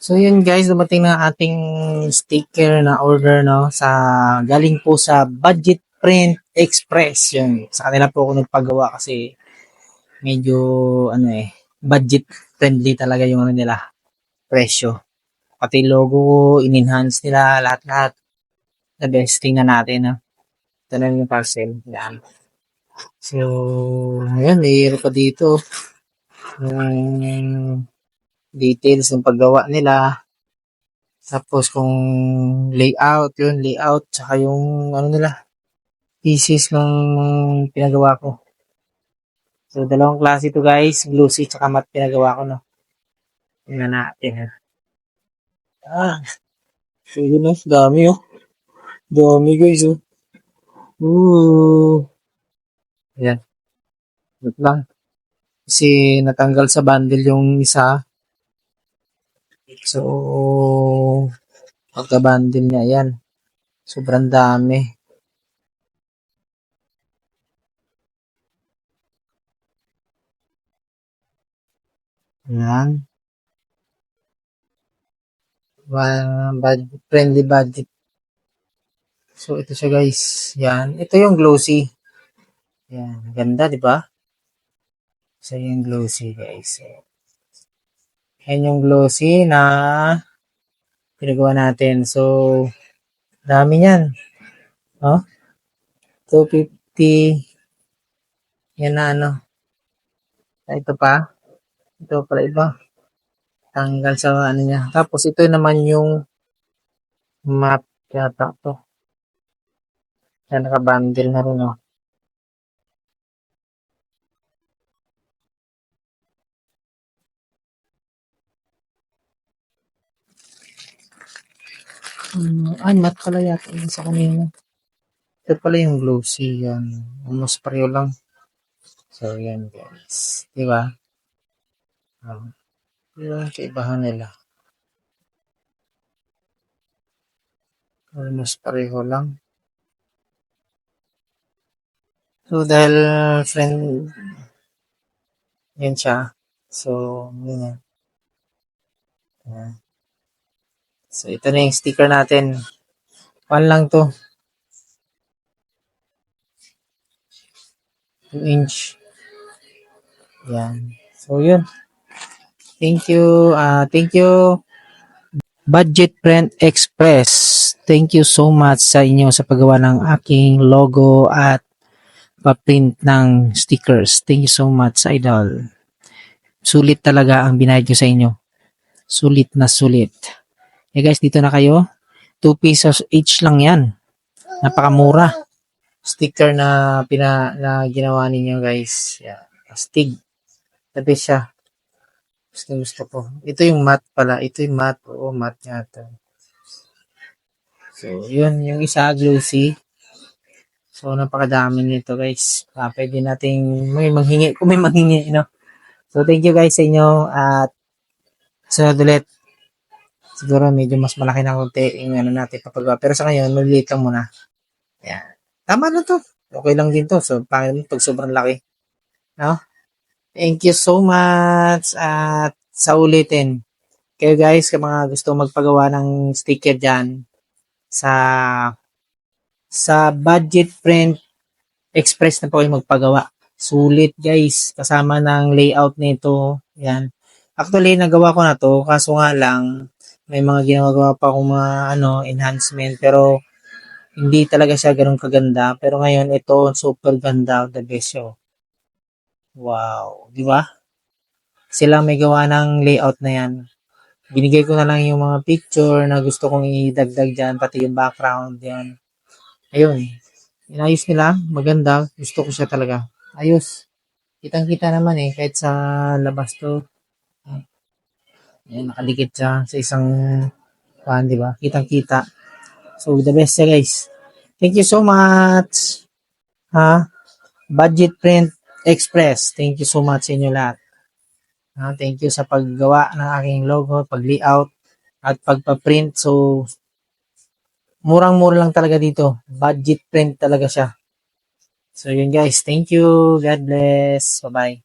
So yun guys, dumating na ating sticker na order no sa galing po sa Budget Print Express. Yun, sa kanila po ako nagpagawa kasi medyo ano budget friendly talaga yung ano nila, presyo. Pati logo, in-enhance nila lahat-lahat. The best thing na natin na. Ito na yung parcel. Yan. So, ayan, mayroon pa dito yung details ng paggawa nila. Tapos kung layout, tsaka yung ano nila, pieces ng pinagawa ko. So, dalawang klase ito guys, glossy tsaka matte pinagawa ko, no. Tingnan natin. So yun na, dami oh. Dami guys oh. Ooh. Ayan. Wait lang. Kasi natanggal sa bundle yung isa. So, pagka-bundle niya, yan. Sobrang dami. Yan. Friendly budget. So, ito siya guys. Yan. Ito yung glossy. Yan. Ganda, di ba? So, yung glossy guys. So, yan yung glossy na pinagawa natin. So, dami yan. Oh, 250. Yan na ano. Ito pa. Ito pala iba. Tanggal sa ano niya. Tapos ito naman yung map yata to. Yan naka-bundle na rin oh. Matte pala yata yun sa kanina. Ito pala yung glossy yan. Almost pareho lang. So yan guys. Diba? Diba ang kaibahan nila? Almost pareho lang. So dahil friend yan siya. So yun yan. So ito na yung sticker natin. 1 lang to. 2 inch. Yan. So yun. Thank you. Thank you Budget Print Express. Thank you so much sa inyo sa paggawa ng aking logo at pa-print ng stickers. Thank you so much, idol. Sulit talaga ang binayad ko sa inyo. Sulit na sulit. Guys, dito na kayo. 2 pesos each lang yan. Napakamura. Sticker na ginawa ninyo guys. Yeah. Astig. Tabi siya. Gusto ko. Ito yung matte pala. Ito yung matte. Oo, matte yata. So, yun. Yung isa, glossy. So, napakadami nito guys. Pwede nating may manghingi. Kung may manghingi, no? So, thank you guys sa inyo. At sunod ulit. Siguro medyo mas malaki na konti yung ano natin papagawa. Pero sa ngayon, maliliit lang muna. Ayan. Tama na to. Okay lang din to. So, pag sobrang laki. No? Thank you so much. At sa ulitin. Kayo guys, kung mga gusto magpagawa ng sticker dyan sa Budget Print Express na po kayo magpagawa. Sulit guys. Kasama ng layout nito. Yan. Actually, nagawa ko na to. Kaso nga lang, may mga ginagawa pa akong mga enhancement. Pero, hindi talaga siya ganun kaganda. Pero ngayon, ito, super ganda. The best show. Wow. Di ba? Sila may gawa ng layout na yan. Binigay ko na lang yung mga picture na gusto kong idagdag dyan. Pati yung background yan. Ayun. Inayos nila. Maganda. Gusto ko siya talaga. Ayos. Kitang-kita naman kahit sa labas to. Ayan, nakadikit siya sa isang pan, di ba? Kitang-kita. So, the best siya, guys. Thank you so much. Budget Print Express. Thank you so much sa inyo lahat. Thank you sa paggawa ng aking logo, pag-layout, at pagpa-print. So, murang-mura lang talaga dito. Budget print talaga siya. So, yun guys. Thank you. God bless. Bye-bye.